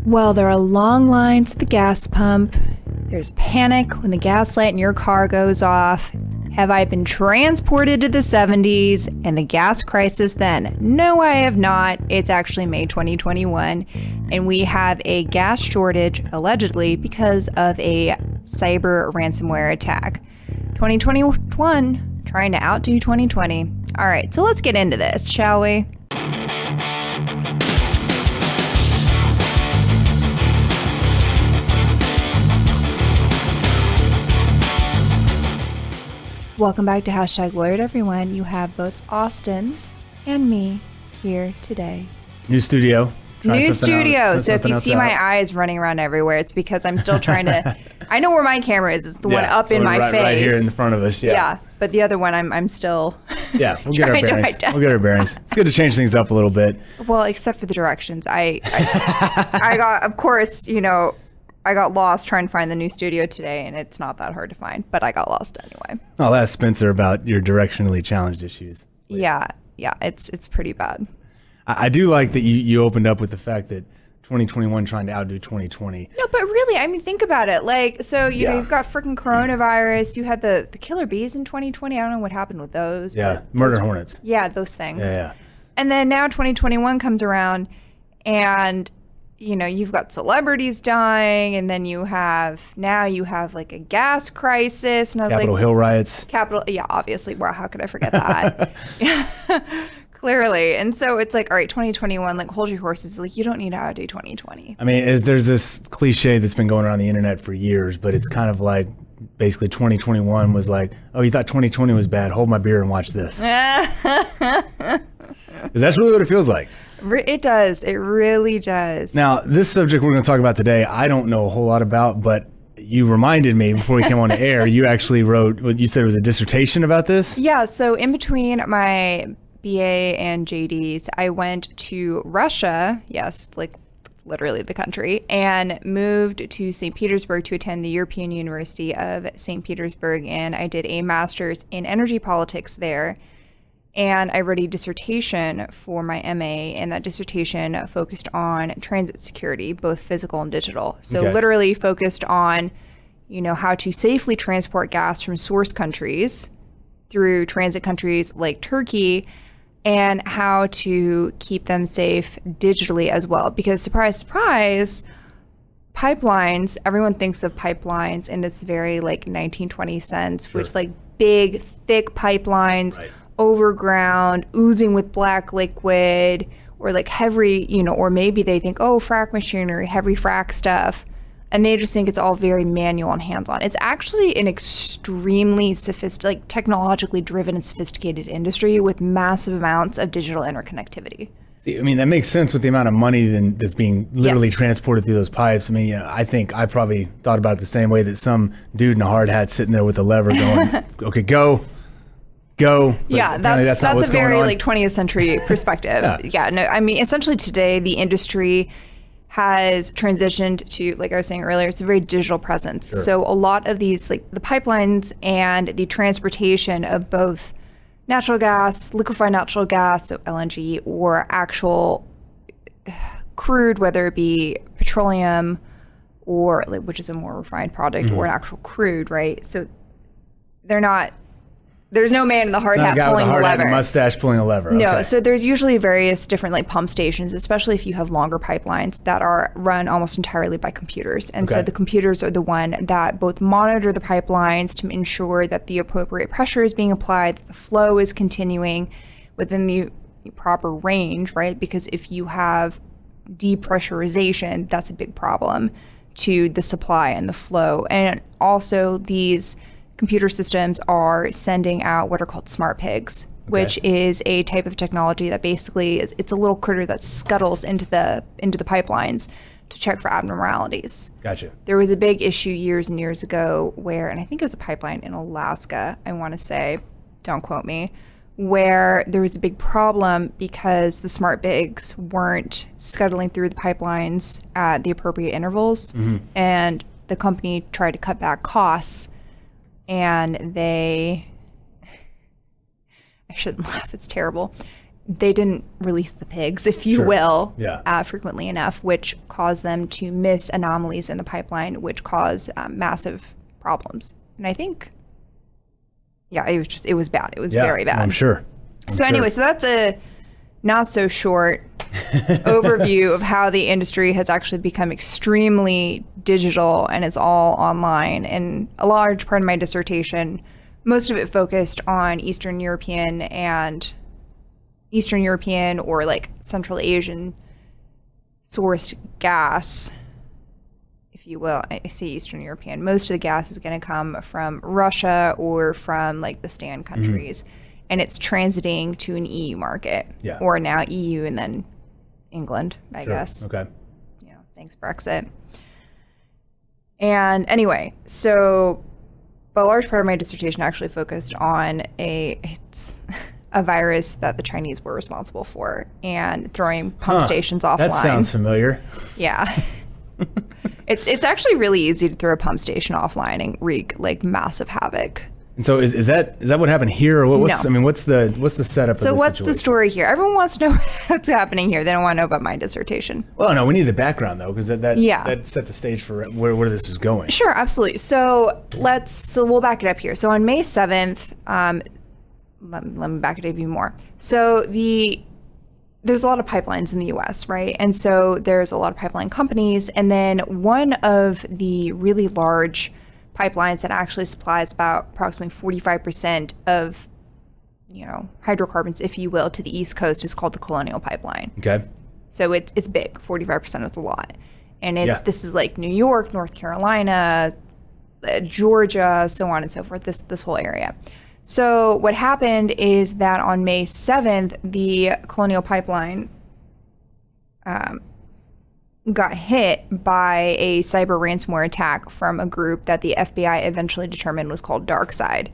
Well, there are long lines at the gas pump. There's panic when the gas light in your car goes off. Have I been transported to the 70s and the gas crisis then? No, I have not. It's actually May 2021, and we have a gas shortage, allegedly, because of a cyber ransomware attack. 2021, trying to outdo 2020. All right, so let's get into this, shall we? Welcome back to #Lawyered, everyone. You have both Austin and me here today. New studio. New studio. So if you see my eyes running around everywhere, it's because I'm still trying to... I know where my camera is. It's the one up in my face. Right here in front of us, yeah. But the other one, I'm still... Yeah, we'll get our bearings. We'll get our bearings. It's good to change things up a little bit. Well, except for the directions. I got, of course, I got lost trying to find the new studio today, and it's not that hard to find, but I got lost anyway. I'll ask Spencer about your directionally challenged issues. Yeah, it's pretty bad. I do like that you opened up with the fact that 2021 trying to outdo 2020. No, but really, I mean, think about it. Like, so, you've got freaking coronavirus. You had the killer bees in 2020. I don't know what happened with those. Yeah, murder hornets. Yeah, those things. Yeah. And then now 2021 comes around, and... you've got celebrities dying, and then you have like a gas crisis, and I was Capitol Hill riots. Yeah, obviously. Wow, how could I forget that? Clearly. And so it's like, all right, 2021, like, hold your horses. Like, you don't need to outdo 2020. I mean, there's this cliche that's been going around the internet for years, but it's kind of like basically 2021 was like, oh, you thought 2020 was bad? Hold my beer and watch this. Because that's really what it feels like. It does. It really does. Now, this subject we're going to talk about today, I don't know a whole lot about, but you reminded me before we came on the air, you actually wrote, what you said was a dissertation about this? Yeah. So in between my BA and JDs, I went to Russia, yes, like literally the country, and moved to St. Petersburg to attend the European University of St. Petersburg, and I did a master's in energy politics there. And I wrote a dissertation for my MA, and that dissertation focused on transit security, both physical and digital. So literally focused on, how to safely transport gas from source countries through transit countries like Turkey, and how to keep them safe digitally as well. Because surprise, surprise, pipelines, everyone thinks of pipelines in this very like 1920 sense, which like big, thick pipelines, right, overground, oozing with black liquid, or like heavy, or maybe they think, oh, frac machinery, heavy frac stuff, and they just think it's all very manual and hands-on. It's actually an extremely sophisticated, technologically driven and sophisticated industry with massive amounts of digital interconnectivity. See, I mean, that makes sense with the amount of money that's being literally transported through those pipes. I mean, I think I probably thought about it the same way that some dude in a hard hat sitting there with a lever going, okay, go. But yeah, that's a very like 20th century perspective. No, I mean, essentially today the industry has transitioned to, like I was saying earlier, it's a very digital presence. So a lot of these, like the pipelines and the transportation of both natural gas, liquefied natural gas, so LNG, or actual crude, whether it be petroleum or which is a more refined product, or an actual crude, right? So there's no man in the hard hat pulling the lever. Hat and mustache pulling a lever. No, okay. So there's usually various different like pump stations, especially if you have longer pipelines that are run almost entirely by computers. And so the computers are the one that both monitor the pipelines to ensure that the appropriate pressure is being applied, that the flow is continuing within the proper range, right? Because if you have depressurization, that's a big problem to the supply and the flow. And also these computer systems are sending out what are called smart pigs, which is a type of technology that basically it's a little critter that scuttles into the pipelines to check for abnormalities. Gotcha. There was a big issue years and years ago where, and I think it was a pipeline in Alaska, I want to say, don't quote me, where there was a big problem because the smart pigs weren't scuttling through the pipelines at the appropriate intervals, and the company tried to cut back costs. And I shouldn't laugh, it's terrible. they didn't release the pigs, if you Sure. will, Yeah. frequently enough, which caused them to miss anomalies in the pipeline, which caused massive problems. And I think, it was bad. It was very bad. I'm sure. Anyway, so that's a not so short overview of how the industry has actually become extremely digital and it's all online. And a large part of my dissertation, most of it focused on Eastern European or like Central Asian sourced gas, if you will. I say Eastern European. Most of the gas is going to come from Russia or from like the Stan countries. And it's transiting to an EU market, or now EU and then England, I guess. Okay. Thanks Brexit. And anyway, so a large part of my dissertation actually focused on it's a virus that the Chinese were responsible for and throwing pump stations offline. That sounds familiar. Yeah. It's actually really easy to throw a pump station offline and wreak like massive havoc. And so is that what happened here, or what's No. I mean, what's the setup? So of this what's situation? the story here? Everyone wants to know what's happening here. They don't want to know about my dissertation. Well, no, we need the background though, because that set the stage for where this is going. Sure, absolutely. So we'll back it up here. So on May 7th, let me back it up even more. So there's a lot of pipelines in the US, right? And so there's a lot of pipeline companies, and then one of the really large pipelines that actually supplies about approximately 45% of, hydrocarbons, if you will, to the East Coast is called the Colonial Pipeline. Okay. So it's big. 45% is a lot. And this is like New York, North Carolina, Georgia, so on and so forth, this whole area. So what happened is that on May 7th, the Colonial Pipeline got hit by a cyber ransomware attack from a group that the FBI eventually determined was called DarkSide,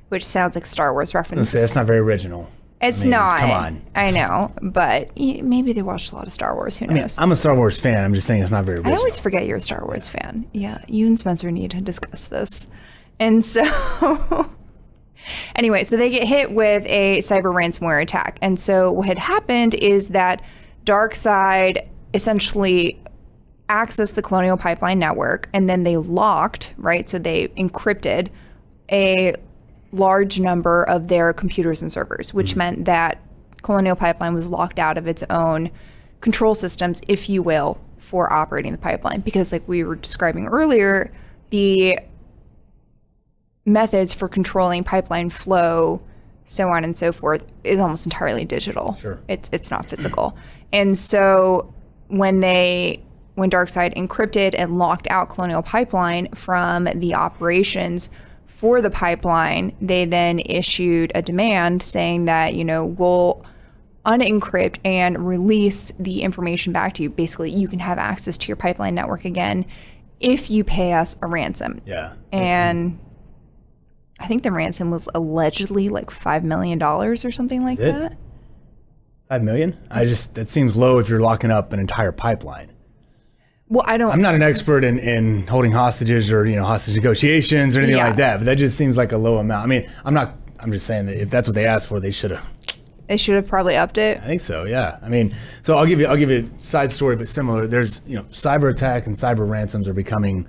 which sounds like a Star Wars reference. That's not very original. It's not. Come on. I know, but maybe they watched a lot of Star Wars. Who knows? I'm a Star Wars fan. I'm just saying it's not very original. I always forget you're a Star Wars fan. Yeah, you and Spencer need to discuss this. And so anyway, so they get hit with a cyber ransomware attack. And so what had happened is that DarkSide essentially accessed the Colonial Pipeline network, and then they locked, right? So they encrypted a large number of their computers and servers, which meant that Colonial Pipeline was locked out of its own control systems, if you will, for operating the pipeline. Because like we were describing earlier, the methods for controlling pipeline flow, so on and so forth, is almost entirely digital. Sure. It's not physical. And so when DarkSide encrypted and locked out Colonial Pipeline from the operations for the pipeline, they then issued a demand saying that, we'll unencrypt and release the information back to you. Basically, you can have access to your pipeline network again if you pay us a ransom. Yeah. And I think the ransom was allegedly like $5 million or something like that. $5 million? That seems low if you're locking up an entire pipeline. Well, I'm not an expert in holding hostages or, hostage negotiations or anything like that, but that just seems like a low amount. I mean, I'm just saying that if that's what they asked for, they should have. They should have probably upped it. I think so, yeah. I mean, so I'll give you a side story, but similar. There's, cyber attack and cyber ransoms are becoming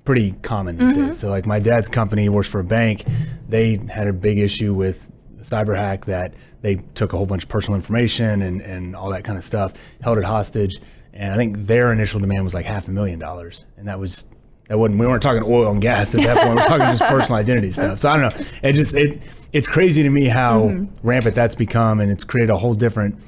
pretty common these days. So like my dad's company works for a bank. They had a big issue with cyber hack that they took a whole bunch of personal information and all that kind of stuff, held it hostage. And I think their initial demand was like $500,000. And we weren't talking oil and gas at that point. We're talking just personal identity stuff. So I don't know. It's crazy to me how rampant that's become, and it's created a whole different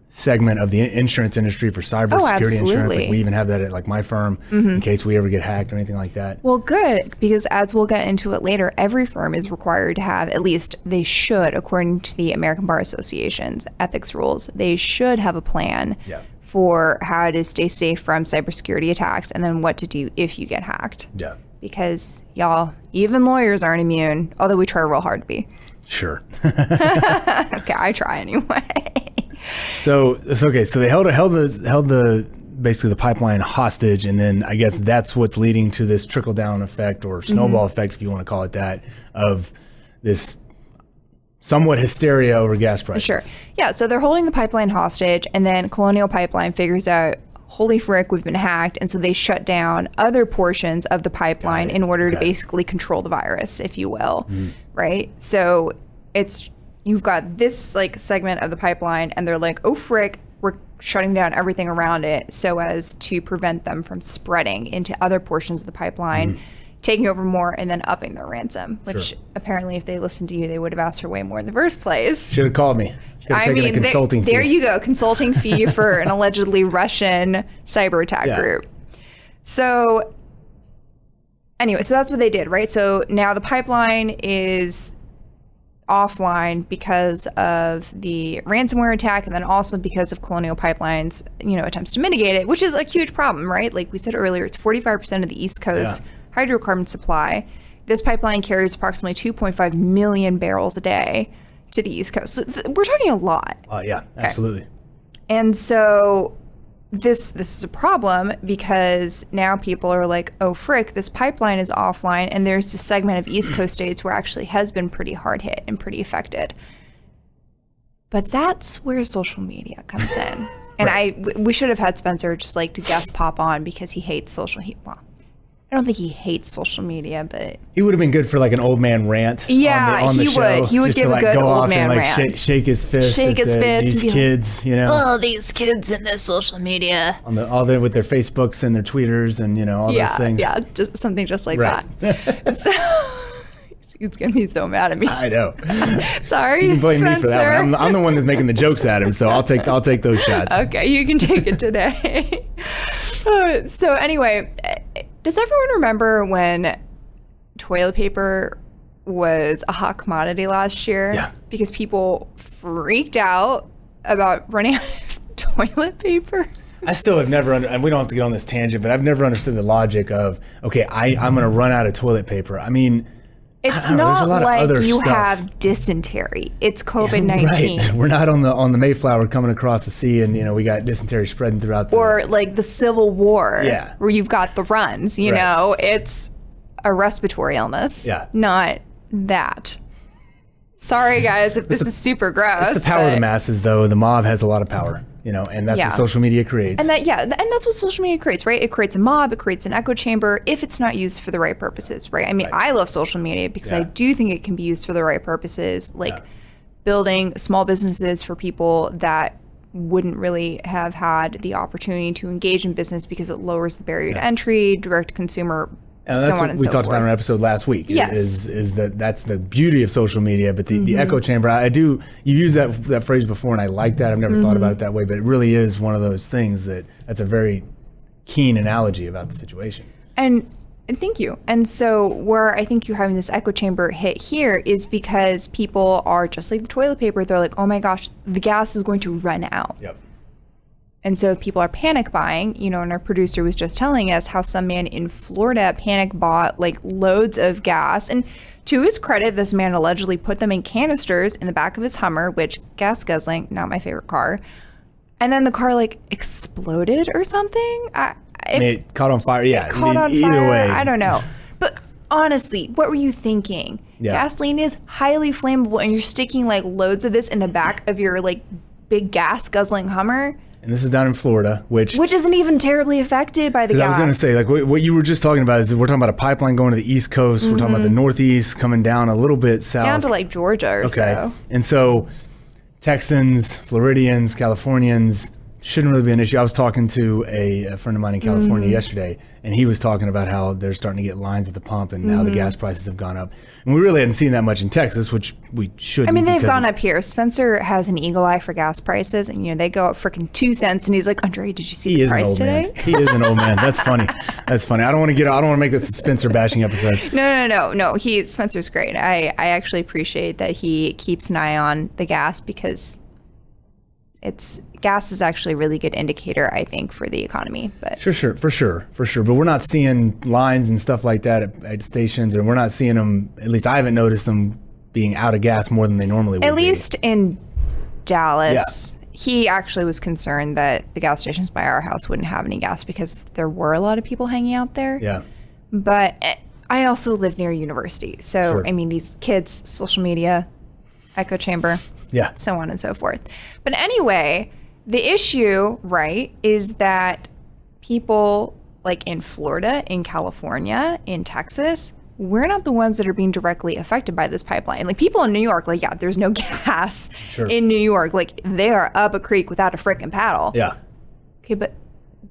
segment of the insurance industry for cybersecurity insurance. Like we even have that at like my firm in case we ever get hacked or anything like that. Well, good, because as we'll get into it later, every firm is required to have, at least they should, according to the American Bar Association's ethics rules, they should have a plan for how to stay safe from cybersecurity attacks and then what to do if you get hacked. Yeah. Because y'all, even lawyers aren't immune, although we try real hard to be. Sure. Okay, I try anyway. So it's okay. So they held the basically the pipeline hostage, and then I guess that's what's leading to this trickle down effect or snowball effect, if you want to call it that, of this somewhat hysteria over gas prices. Sure. Yeah, so they're holding the pipeline hostage, and then Colonial Pipeline figures out, holy frick, we've been hacked, and so they shut down other portions of the pipeline in order to basically control the virus, if you will, right? So you've got this like segment of the pipeline, and they're like, oh frick, we're shutting down everything around it so as to prevent them from spreading into other portions of the pipeline, taking over more, and then upping their ransom, which apparently if they listened to you, they would have asked for way more in the first place. Should have called me. I mean, there you go, consulting fee for an allegedly Russian cyber attack group. So anyway, so that's what they did, right? So now the pipeline is offline because of the ransomware attack, and then also because of Colonial Pipeline's, attempts to mitigate it, which is a huge problem, right? Like we said earlier, it's 45% of the East Coast hydrocarbon supply. This pipeline carries approximately 2.5 million barrels a day to the East Coast. So we're talking a lot. Yeah, absolutely. And so this is a problem because now people are like, oh frick, this pipeline is offline, and there's a segment of East Coast states where actually has been pretty hard hit and pretty affected. But that's where social media comes in. And we should have had Spencer just like to guest pop on because he hates I don't think he hates social media, but he would have been good for like an old man rant. Yeah, on the show, would. He would give a good old man rant. Shake his fist. These kids, Oh, these kids in this social media. With their Facebooks and their Tweeters and all those things. Yeah, just something just like that. So he's gonna be so mad at me. I know. Sorry, you can blame Spencer. me for that one. I'm the one that's making the jokes at him, so I'll take those shots. Okay, you can take it today. So anyway. Does everyone remember when toilet paper was a hot commodity last year? Yeah. Because people freaked out about running out of toilet paper? I still have never, and we don't have to get on this tangent, but I've never understood the logic of, okay, I'm going to run out of toilet paper. I mean, it's not like you have dysentery. It's COVID-19. Right. We're not on the Mayflower coming across the sea and, we got dysentery spreading throughout or like the Civil War where you've got the runs, know, it's a respiratory illness. Yeah. Not that. Sorry, guys, if this is super gross. It's the power of the masses, though. The mob has a lot of power, and that's what social media creates. And that's what social media creates, right? It creates a mob, it creates an echo chamber if it's not used for the right purposes, right? I mean, I love social media because I do think it can be used for the right purposes, like building small businesses for people that wouldn't really have had the opportunity to engage in business because it lowers the barrier to entry, direct to consumer. And that's what we talked about in our episode last week. Yes. Is that's the beauty of social media, but the echo chamber. You used that phrase before, and I like that. I've never thought about it that way, but it really is one of those things that's a very keen analogy about the situation. And thank you. And so where I think you're having this echo chamber hit here is because people are just like the toilet paper. They're like, oh my gosh, the gas is going to run out. Yep. And so people are panic buying, and our producer was just telling us how some man in Florida panic bought like loads of gas. And to his credit, this man allegedly put them in canisters in the back of his Hummer, which gas guzzling, not my favorite car. And then the car like exploded or something. It caught on fire. Yeah. It caught on either fire. way. I don't know. But honestly, what were you thinking? Yeah. Gasoline is highly flammable and you're sticking like loads of this in the back of your like big gas guzzling Hummer. And this is down in Florida, which isn't even terribly affected by the gas. I was going to say, like what you were just talking about is we're talking about a pipeline going to the East Coast. We're talking about the Northeast coming down a little bit south. Down to like Georgia or so. And so Texans, Floridians, Californians shouldn't really be an issue. I was talking to a friend of mine in California yesterday, and he was talking about how they're starting to get lines at the pump and how the gas prices have gone up. And we really hadn't seen that much in Texas, which we shouldn't. I mean, they've gone up here. Spencer has an eagle eye for gas prices, and they go up freaking 2 cents. And he's like, Andre, did you see the price today? He is an old man. That's funny. That's funny. I don't want to make this a Spencer bashing episode. No. Spencer's great. I actually appreciate that he keeps an eye on the gas because gas is actually a really good indicator, I think, for the economy. But for sure. But we're not seeing lines and stuff like that at stations, and we're not seeing them. At least I haven't noticed them being out of gas more than they normally would. At least in Dallas, he actually was concerned that the gas stations by our house wouldn't have any gas because there were a lot of people hanging out there. Yeah. But I also live near a university, so I mean, these kids, social media. echo chamber, Yeah. so on and so forth. But anyway, the issue, right, is that people like in Florida, in California, in Texas, we're not the ones that are being directly affected by this pipeline. Like people in New York, like, yeah, there's no gas in New York. Like they are up a creek without a frickin' paddle. Yeah. Okay, but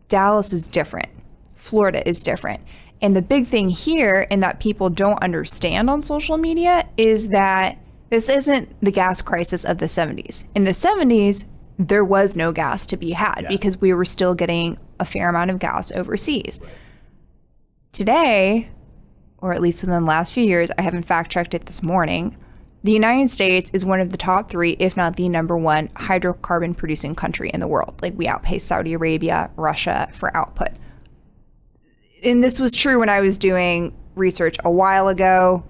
Dallas is different. Florida is different. And the big thing here, and that people don't understand on social media, is that this isn't the gas crisis of the 70s. In the 70s, there was no gas to be had because we were still getting a fair amount of gas overseas. Right. Today, or at least within the last few years, I haven't fact checked it this morning, the United States is one of the top 3, if not the number 1 hydrocarbon producing country in the world. Like we outpace Saudi Arabia, Russia for output. And this was true when I was doing research a while ago.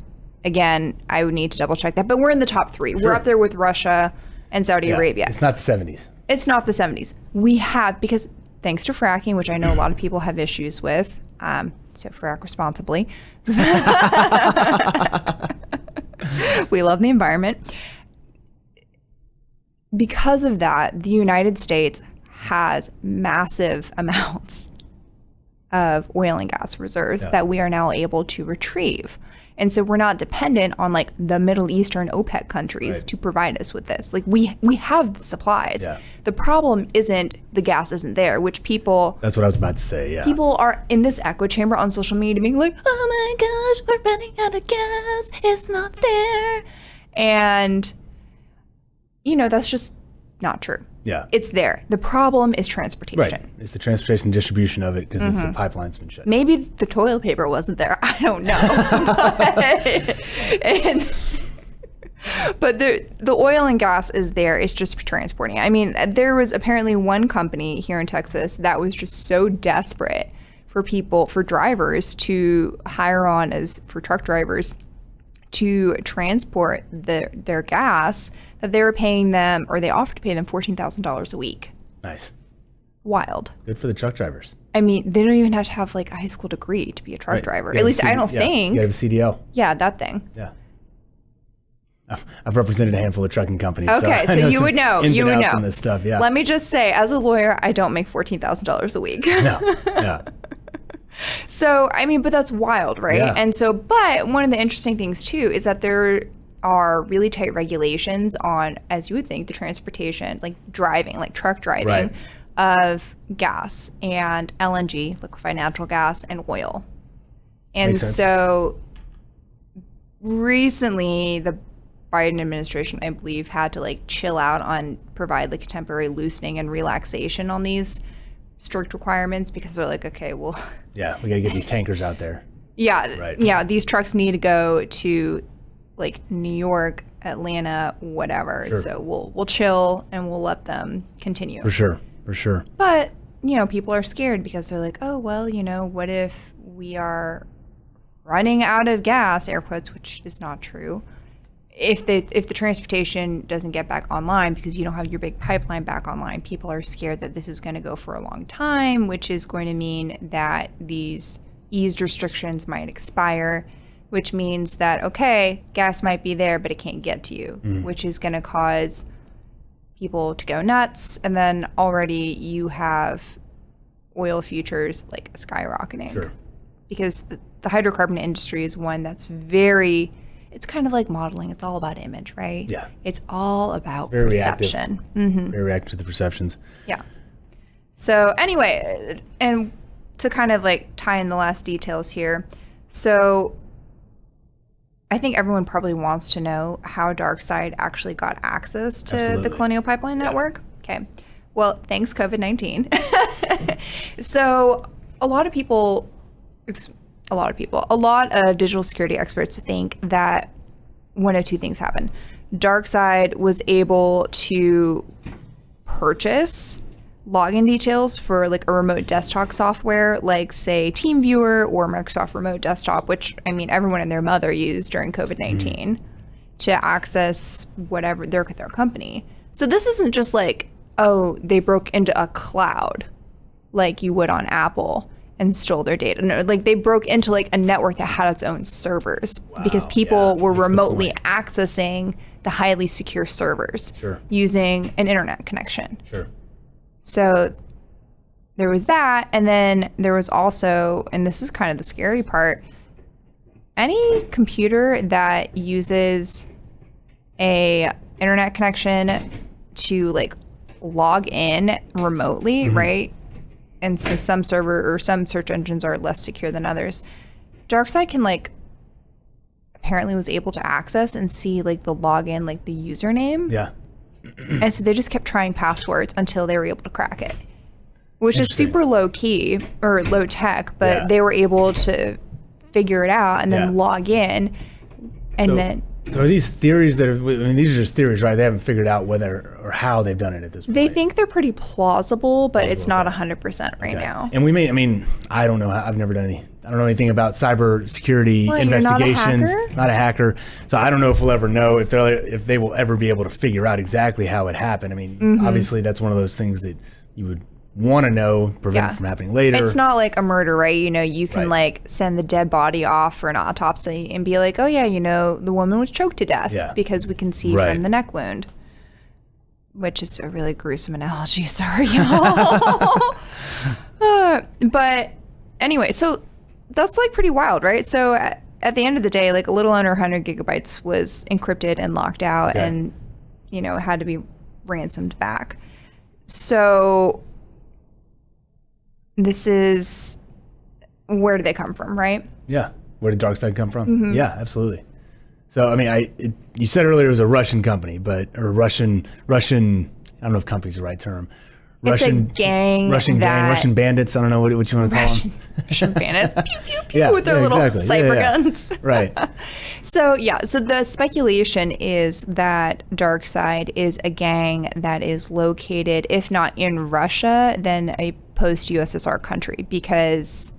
Again, I would need to double check that, but we're in the top 3. We're up there with Russia and Saudi Arabia. It's not the 70s. It's not the 70s. We have, because thanks to fracking, which I know a lot of people have issues with, so frack responsibly. We love the environment. Because of that, the United States has massive amounts of oil and gas reserves that we are now able to retrieve. And so we're not dependent on like the Middle Eastern OPEC countries to provide us with this. Like we have the supplies. Yeah. The problem isn't the gas isn't there, which people... That's what I was about to say, yeah. People are in this echo chamber on social media being like, oh my gosh, we're running out of gas. It's not there. And, you know, that's just not true. Yeah. It's there. The problem is transportation. Right. It's the transportation and distribution of it because it's the pipeline's been shut. Maybe the toilet paper wasn't there. I don't know. But the oil and gas is there. It's just for transporting. I mean, there was apparently one company here in Texas that was just so desperate for people, for drivers to hire on as for truck drivers to transport their gas, that they were paying them, or they offered to pay them $14,000 a week. Nice. Wild. Good for the truck drivers. I mean, they don't even have to have like a high school degree to be a truck driver. At least I don't think. You have a CDL. Yeah, that thing. Yeah. I've represented a handful of trucking companies. Okay, so you would know. You would know. On this stuff, yeah. Let me just say, as a lawyer, I don't make $14,000 a week. No, yeah. So, I mean, but that's wild, right? Yeah. And so, but one of the interesting things too is that there are really tight regulations on, as you would think, the transportation, like driving, like truck driving of gas and LNG, liquefied natural gas, and oil. And so recently the Biden administration, I believe, had to like chill out on provide like a temporary loosening and relaxation on these strict requirements because they're like, okay, well, yeah, we gotta get these tankers out there. Yeah, these trucks need to go to like New York, Atlanta, whatever. Sure. So we'll chill and we'll let them continue. For sure. But you know, people are scared because they're like, oh well, you know, what if we are running out of gas, air quotes, which is not true. If the transportation doesn't get back online because you don't have your big pipeline back online, people are scared that this is going to go for a long time, which is going to mean that these eased restrictions might expire, which means that, okay, gas might be there, but it can't get to you, which is going to cause people to go nuts. And then already you have oil futures like skyrocketing. Sure. Because the hydrocarbon industry is one that's very... It's kind of like modeling. It's all about image, right? Yeah. It's all about very perception. Mm-hmm. Very reactive to the perceptions. Yeah. So anyway, and to kind of like tie in the last details here. So I think everyone probably wants to know how DarkSide actually got access to the Colonial Pipeline network. Okay. Well, thanks COVID-19. So a lot of digital security experts think that one of two things happened. DarkSide was able to purchase login details for like a remote desktop software, like say TeamViewer or Microsoft Remote Desktop, which I mean everyone and their mother used during COVID-19 to access whatever their company. So this isn't just like, oh, they broke into a cloud like you would on Apple. and stole their data. No, like they broke into like a network that had its own servers because people were remotely accessing the highly secure servers using an internet connection. So there was that, and then there was also, and this is kind of the scary part, any computer that uses a internet connection to like log in remotely, right? And so some server or some search engines are less secure than others. DarkSide can like apparently was able to access and see like the login, like the username. Yeah. And so they just kept trying passwords until they were able to crack it, which is super low key or low tech, but they were able to figure it out and then log in. And so are these theories that are, I mean, these are just theories, right? They haven't figured out whether or how they've done it at this point. They think they're pretty plausible, but it's not 100% right now. And we may, I mean, I don't know. I've never done any, I don't know anything about cybersecurity investigations. You're not a hacker. So I don't know if we'll ever know if they will ever be able to figure out exactly how it happened. I mean, obviously that's one of those things that you would want to know, prevent it from happening later. It's not like a murder, right? You know, you can like send the dead body off for an autopsy and be like, oh yeah, you know, the woman was choked to death because we can see from the neck wound, which is a really gruesome analogy. Sorry, y'all. But anyway, so that's like pretty wild, right? So at the end of the day, like a little under 100 gigabytes was encrypted and locked out and, you know, had to be ransomed back. So this is, where do they come from, right? Yeah. Where did DarkSide come from? Yeah, absolutely. So, I mean, you said earlier it was a Russian company, or Russian, I don't know if company's the right term. Russian gang. Russian bandits. I don't know what you want to call them. Russian bandits. Pew, pew, pew, with their little cyber guns. Right. So the speculation is that DarkSide is a gang that is located, if not in Russia, then a post-USSR country, because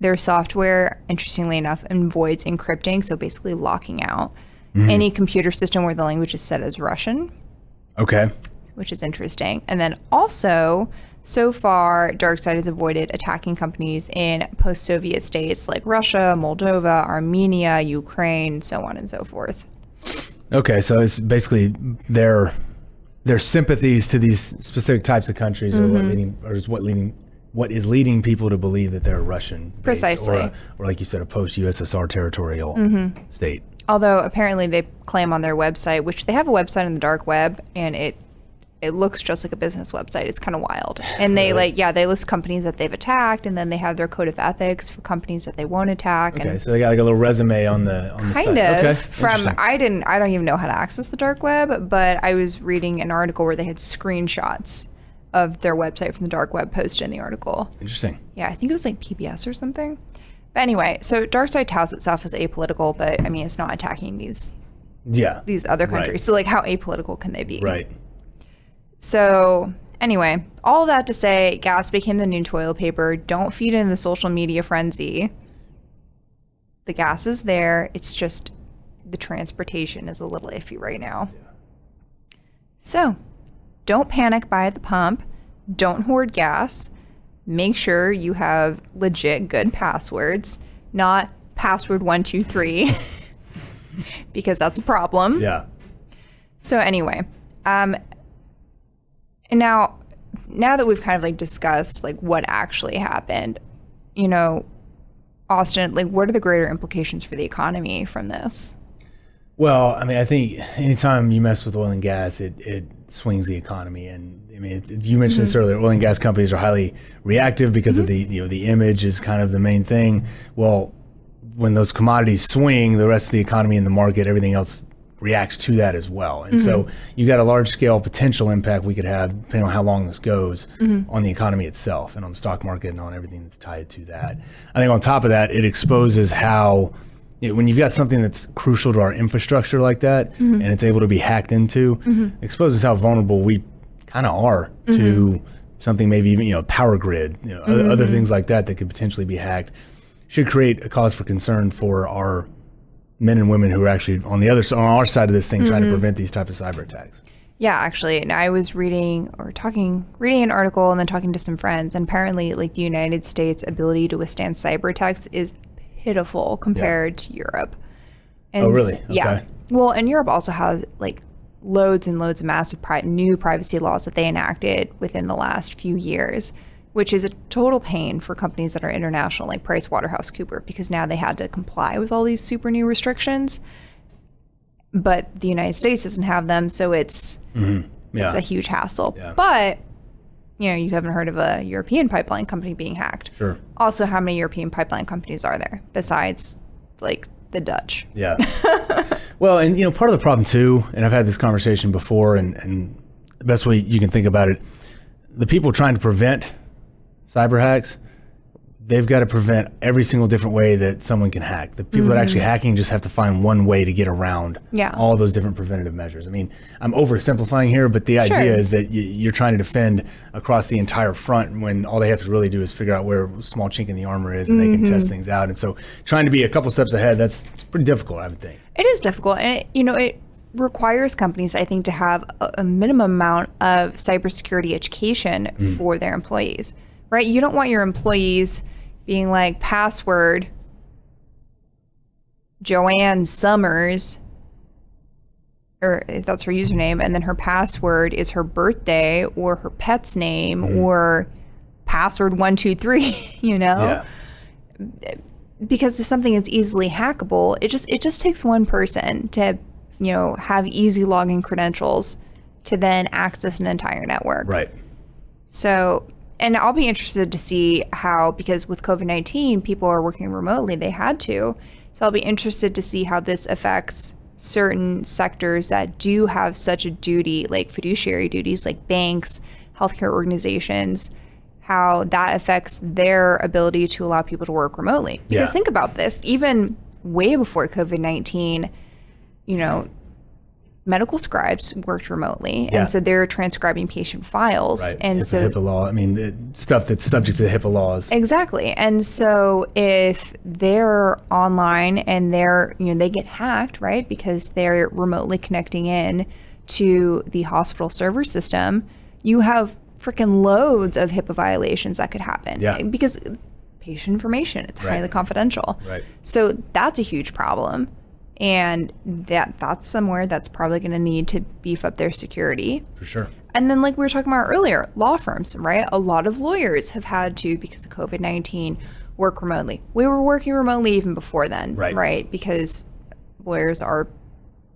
their software, interestingly enough, avoids encrypting, so basically locking out any computer system where the language is set as Russian. Okay. Which is interesting. And then also, so far, DarkSide has avoided attacking companies in post-Soviet states like Russia, Moldova, Armenia, Ukraine, so on and so forth. Okay, so it's basically their sympathies to these specific types of countries are what is leading people to believe that they're Russian, precisely, or like you said, a post-USSR territorial state. Although apparently they claim on their website, which they have a website on the dark web, and it looks just like a business website. It's kind of wild. And they they list companies that they've attacked, and then they have their code of ethics for companies that they won't attack. Okay, so they got like a little resume on the site. Kind of. Okay, from I don't even know how to access the dark web, but I was reading an article where they had screenshots of their website from the dark web posted in the article. Interesting. Yeah, I think it was like PBS or something. But anyway, so DarkSide touts itself as apolitical, but I mean it's not attacking these other countries. Right. So like how apolitical can they be? Right. So anyway, all that to say, gas became the new toilet paper. Don't feed in the social media frenzy. The gas is there. It's just the transportation is a little iffy right now. Yeah. So don't panic buy at the pump. Don't hoard gas. Make sure you have legit good passwords, not password 123, because that's a problem. Yeah. So anyway, and now that we've kind of like discussed like what actually happened, you know, Austin, like what are the greater implications for the economy from this? Well, I mean, I think anytime you mess with oil and gas, it swings the economy. And I mean, you mentioned this earlier, oil and gas companies are highly reactive because of the image is kind of the main thing. Well, when those commodities swing, the rest of the economy and the market, everything else reacts to that as well. And so you got a large scale potential impact we could have, depending on how long this goes, on the economy itself and on the stock market and on everything that's tied to that. I think on top of that, it exposes how, when you've got something that's crucial to our infrastructure like that, and it's able to be hacked into, exposes how vulnerable we kind of are to something, maybe even, power grid, other things like that could potentially be hacked. Should create a cause for concern for our men and women who are actually on our side of this thing trying to prevent these type of cyber attacks. Yeah, actually, and I was reading an article and then talking to some friends, and apparently, like, the United States' ability to withstand cyber attacks is pitiful compared to Europe. And Oh, really? Yeah. Okay. Well, and Europe also has like loads and loads of massive new privacy laws that they enacted within the last few years, which is a total pain for companies that are international, like PricewaterhouseCoopers, because now they had to comply with all these super new restrictions. But the United States doesn't have them, so it's a huge hassle. Yeah. But, you haven't heard of a European pipeline company being hacked. Sure. Also, how many European pipeline companies are there besides, like, the Dutch? Yeah. Well, and, part of the problem, too, and I've had this conversation before, and the best way you can think about it, the people trying to prevent cyber hacks, they've got to prevent every single different way that someone can hack. The people that are actually hacking just have to find one way to get around all those different preventative measures. I mean, I'm oversimplifying here, but the idea is that you're trying to defend across the entire front when all they have to really do is figure out where a small chink in the armor is, and they can test things out. And so trying to be a couple steps ahead, it's pretty difficult, I would think. It is difficult. And, it requires companies, I think, to have a minimum amount of cybersecurity education for their employees, right? You don't want your employees being like, password Joanne Summers, or if that's her username, and then her password is her birthday or her pet's name or password 123, Yeah. Because if something is easily hackable, it just takes one person to, have easy login credentials to then access an entire network. Right. So, and I'll be interested to see how, because with COVID-19, people are working remotely, they had to. So I'll be interested to see how this affects certain sectors that do have such a duty, like fiduciary duties, like banks, healthcare organizations, how that affects their ability to allow people to work remotely. Because think about this, even way before COVID-19, medical scribes worked remotely, and so they're transcribing patient files. Right. And it's so a HIPAA law. I mean, the stuff that's subject to the HIPAA laws. Exactly. And so if they're online and they get hacked, right, because they're remotely connecting in to the hospital server system, you have freaking loads of HIPAA violations that could happen. Yeah. Because patient information, it's highly confidential. Right. So that's a huge problem. And that's somewhere that's probably going to need to beef up their security. For sure. And then, like we were talking about earlier, law firms, right? A lot of lawyers have had to, because of COVID-19, work remotely. We were working remotely even before then, right? Because lawyers are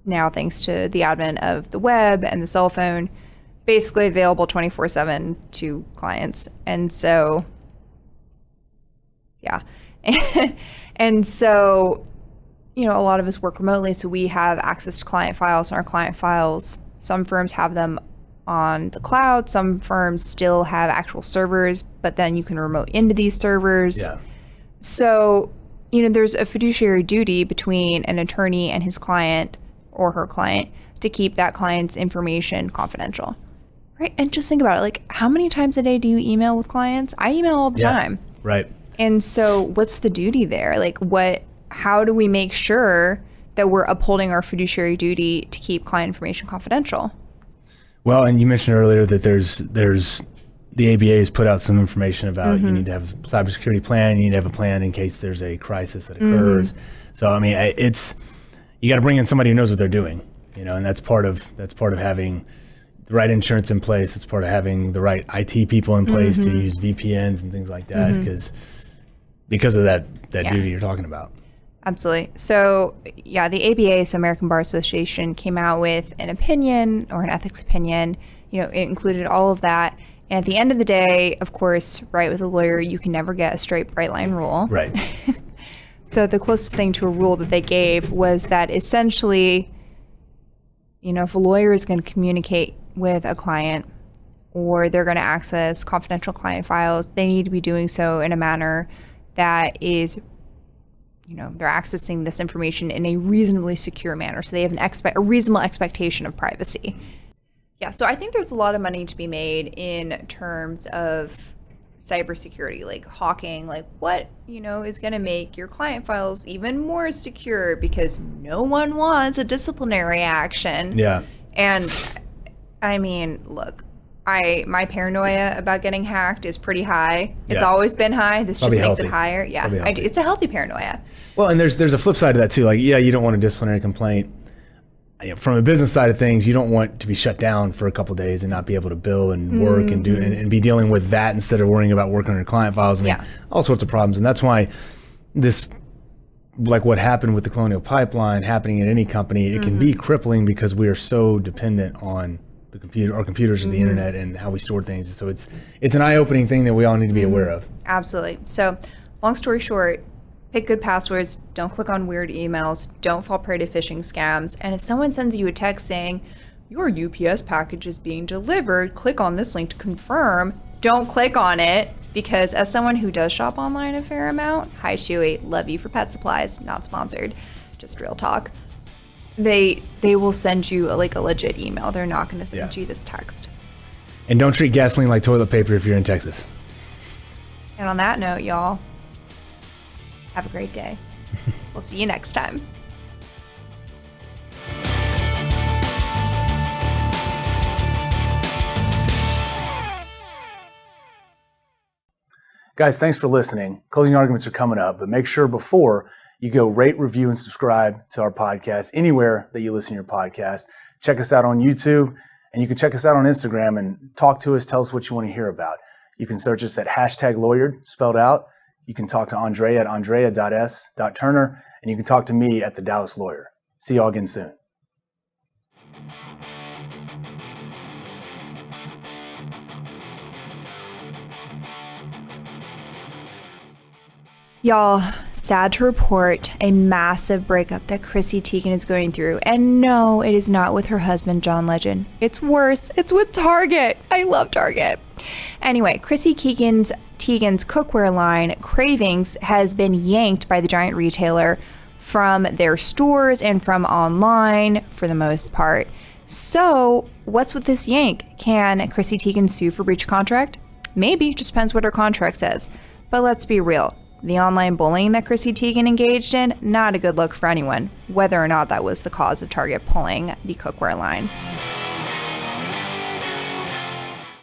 now, thanks to the advent of the web and the cell phone, basically available 24/7 to clients. And so, yeah. And so, a lot of us work remotely, so we have access to client files, and our client files, some firms have them on the cloud, some firms still have actual servers, but then you can remote into these servers. Yeah. So, there's a fiduciary duty between an attorney and his client or her client to keep that client's information confidential, right? And just think about it, like, how many times a day do you email with clients? I email all the time. Right. And so what's the duty there? Like, how do we make sure that we're upholding our fiduciary duty to keep client information confidential? Well, and you mentioned earlier that there's the ABA has put out some information about you need to have a cybersecurity plan, you need to have a plan in case there's a crisis that occurs. So I mean, you got to bring in somebody who knows what they're doing, and that's part of having the right insurance in place. It's part of having the right IT people in place to use VPNs and things like that, because of that duty you're talking about. Absolutely. So, the ABA, so American Bar Association, came out with an opinion or an ethics opinion. It included all of that. And at the end of the day, of course, right, with a lawyer, you can never get a straight, bright line rule. Right. So the closest thing to a rule that they gave was that essentially, if a lawyer is going to communicate with a client or they're going to access confidential client files, they need to be doing so in a manner that is, they're accessing this information in a reasonably secure manner. So they have a reasonable expectation of privacy. Yeah, so I think there's a lot of money to be made in terms of cybersecurity, like hawking, like what, is going to make your client files even more secure, because no one wants a disciplinary action. Yeah. And I mean, look, my paranoia about getting hacked is pretty high. It's Yeah. always been high. This Probably just makes healthy. it higher. Yeah, Probably healthy. it's a healthy paranoia. Well, and there's a flip side to that too. Like, yeah, you don't want a disciplinary complaint. From a business side of things, you don't want to be shut down for a couple of days and not be able to bill and work and do and be dealing with that instead of worrying about working on your client files and all sorts of problems. And that's why this, like what happened with the Colonial Pipeline happening at any company, it can be crippling because we are so dependent on the computer, our computers, and the internet, and how we store things. So it's an eye-opening thing that we all need to be aware of. Absolutely. So, long story short, pick good passwords, don't click on weird emails, don't fall prey to phishing scams, and if someone sends you a text saying, your UPS package is being delivered, click on this link to confirm, don't click on it, because as someone who does shop online a fair amount, hi Chewy, love you for pet supplies, not sponsored, just real talk, they will send you a legit email. They're not going to send you this text. And don't treat gasoline like toilet paper if you're in Texas. And on that note, y'all, have a great day. We'll see you next time. Guys, thanks for listening. Closing arguments are coming up, but make sure before you go rate, review, and subscribe to our podcast anywhere that you listen to your podcast. Check us out on YouTube, and you can check us out on Instagram and talk to us, tell us what you want to hear about. You can search us at #lawyered, spelled out. You can talk to Andrea at andrea.s.turner, and you can talk to me at the Dallas Lawyer. See y'all again soon. Y'all, sad to report a massive breakup that Chrissy Teigen is going through. And no, it is not with her husband, John Legend. It's worse. It's with Target. I love Target. Anyway, Chrissy Teigen's cookware line, Cravings, has been yanked by the giant retailer from their stores and from online for the most part. So what's with this yank? Can Chrissy Teigen sue for breach of contract? Maybe, just depends what her contract says. But let's be real. The online bullying that Chrissy Teigen engaged in, not a good look for anyone, whether or not that was the cause of Target pulling the cookware line.